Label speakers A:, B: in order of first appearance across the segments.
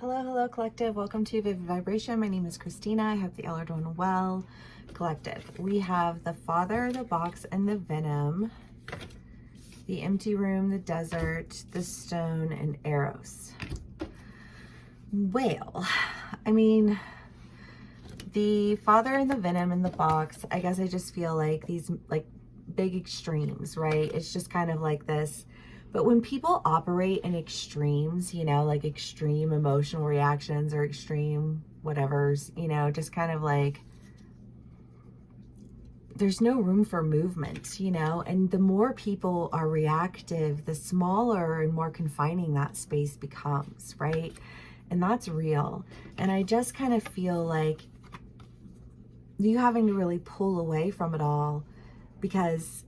A: Hello, hello, collective. Welcome to Vivid Vibration. My name is Christina. I hope that y'all are doing well. Collective, we have the Father, the Box, and the Venom, the Empty Room, the Desert, the Stone, and Eros. Well, I mean, the Father and the Venom in the Box, I guess I just feel like these like big extremes, right? It's just kind of like this. But when people operate in extremes, you know, like extreme emotional reactions or extreme whatevers, you know, just kind of like there's no room for movement, you know, and the more people are reactive, the smaller and more confining that space becomes, right? And that's real. And I just kind of feel like you having to really pull away from it all because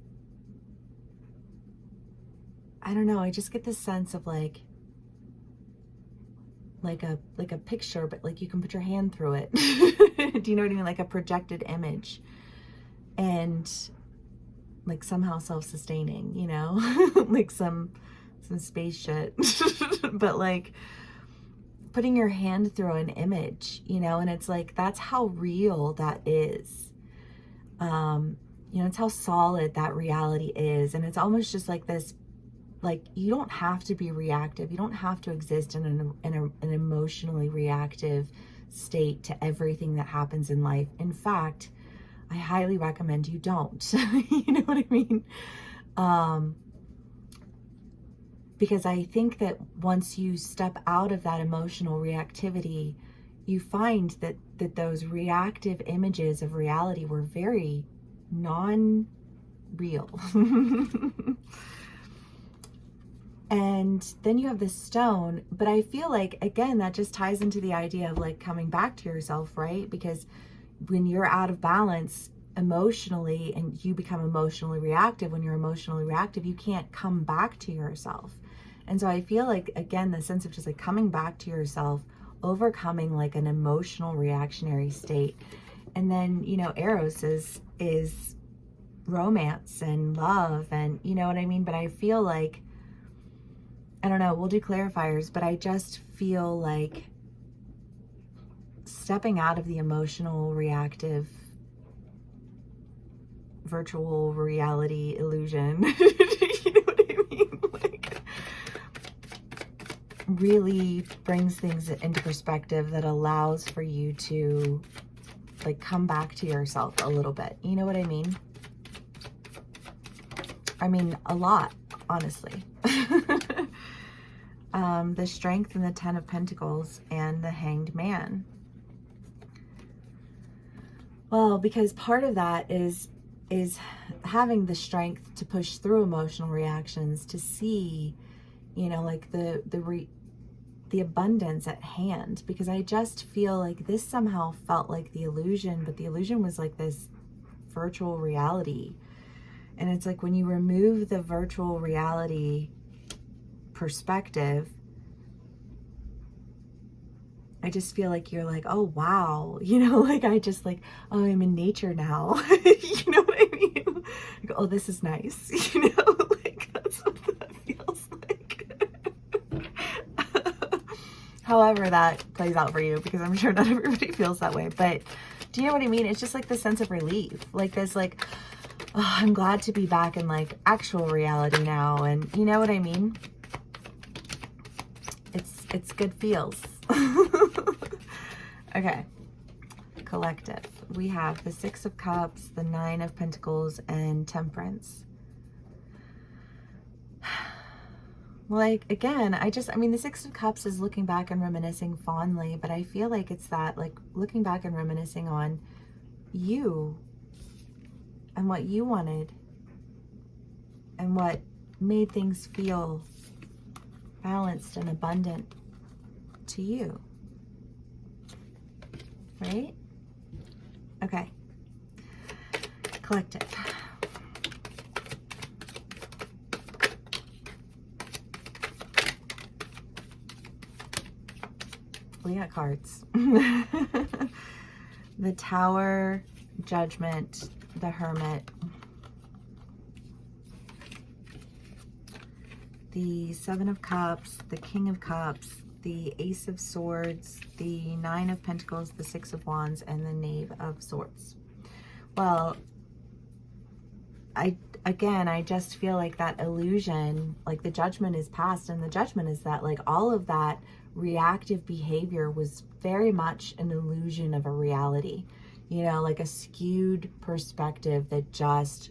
A: I don't know, I just get this sense of like a picture, but like you can put your hand through it. Do you know what I mean? Like a projected image. And like somehow self-sustaining, you know? Like some space shit. But like putting your hand through an image, you know, and it's like that's how real that is. You know, it's how solid that reality is. And it's almost just like this. Like, you don't have to be reactive. You don't have to exist in an emotionally reactive state to everything that happens in life. In fact, I highly recommend you don't. You know what I mean? Because I think that once you step out of that emotional reactivity, you find that those reactive images of reality were very non-real. And then you have the stone, but I feel like, again, that just ties into the idea of like coming back to yourself, right? Because when you're out of balance emotionally and you become emotionally reactive, when you're emotionally reactive, you can't come back to yourself. And so I feel like, again, the sense of just like coming back to yourself, overcoming like an emotional reactionary state. And then, you know, Eros is romance and love and you know what I mean? But I feel like, I don't know, we'll do clarifiers, but I just feel like stepping out of the emotional, reactive, virtual reality illusion, you know what I mean? Like, really brings things into perspective that allows for you to like come back to yourself a little bit. You know what I mean? I mean, a lot, honestly. The Strength and the Ten of Pentacles and the Hanged Man. Well, because part of that is having the strength to push through emotional reactions, to see, you know, like the abundance at hand. Because I just feel like this somehow felt like the illusion, but the illusion was like this virtual reality. And it's like when you remove the virtual reality perspective, I just feel like you're like, oh, wow. You know, like I just like, oh, I'm in nature now. You know what I mean? Like, oh, this is nice. You know, like that's what that feels like. However that plays out for you, because I'm sure not everybody feels that way. But do you know what I mean? It's just like the sense of relief. Like this, like, oh, I'm glad to be back in like actual reality now. And you know what I mean? It's good feels. Okay, collective. We have the Six of Cups, the Nine of Pentacles, and Temperance. Like, again, I mean, the Six of Cups is looking back and reminiscing fondly, but I feel like it's that, like, looking back and reminiscing on you and what you wanted and what made things feel balanced and abundant to you. Right? Okay. Collective. We got cards. The Tower, Judgment, the Hermit, the Seven of Cups, the King of Cups, the Ace of Swords, the Nine of Pentacles, the Six of Wands, and the Knave of Swords. Well, I just feel like that illusion, like the judgment is past, and the judgment is that like all of that reactive behavior was very much an illusion of a reality, you know, like a skewed perspective that just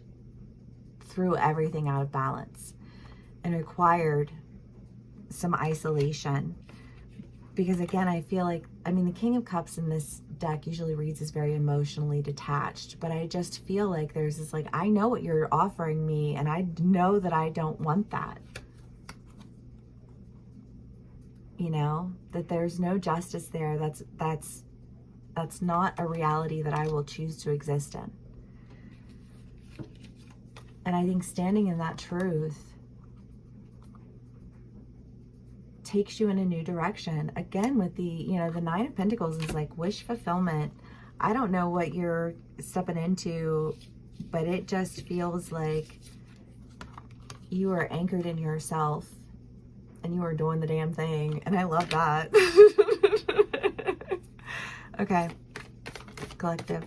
A: threw everything out of balance and required some isolation. Because again, I feel like, I mean, the King of Cups in this deck usually reads as very emotionally detached, but I just feel like there's this like, I know what you're offering me, and I know that I don't want that. You know, that there's no justice there. That's not a reality that I will choose to exist in. And I think standing in that truth takes you in a new direction. Again, with the, you know, the Nine of Pentacles is like wish fulfillment. I don't know what you're stepping into, but it just feels like you are anchored in yourself and you are doing the damn thing. And I love that. Okay. Collective.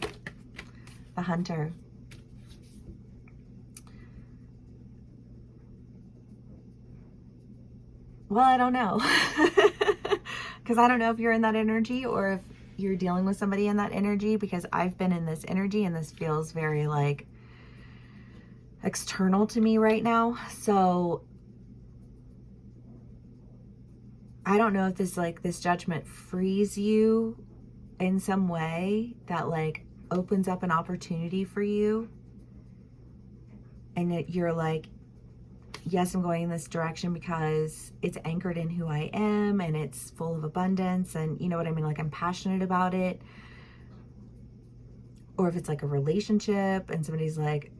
A: The Hunter. Well, I don't know. Because I don't know if you're in that energy or if you're dealing with somebody in that energy, because I've been in this energy and this feels very like external to me right now. So I don't know if this like this judgment frees you in some way that like opens up an opportunity for you, and that you're like, yes, I'm going in this direction because it's anchored in who I am and it's full of abundance, and you know what I mean, like I'm passionate about it. Or if it's like a relationship and somebody's like,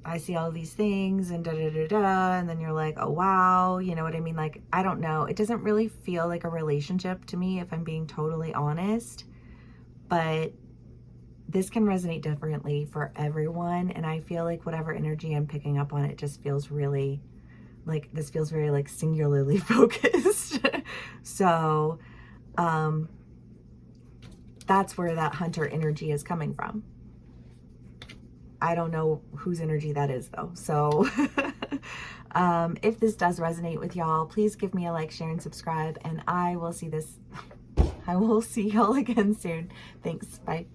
A: I see all these things and da da da da, and then you're like, oh wow, you know what I mean? Like, I don't know. It doesn't really feel like a relationship to me, if I'm being totally honest, but this can resonate differently for everyone. And I feel like whatever energy I'm picking up on, it just feels really like, this feels very like singularly focused. So, that's where that Hunter energy is coming from. I don't know whose energy that is though. So if this does resonate with y'all, please give me a like, share, and subscribe, and I will see y'all again soon. Thanks. Bye.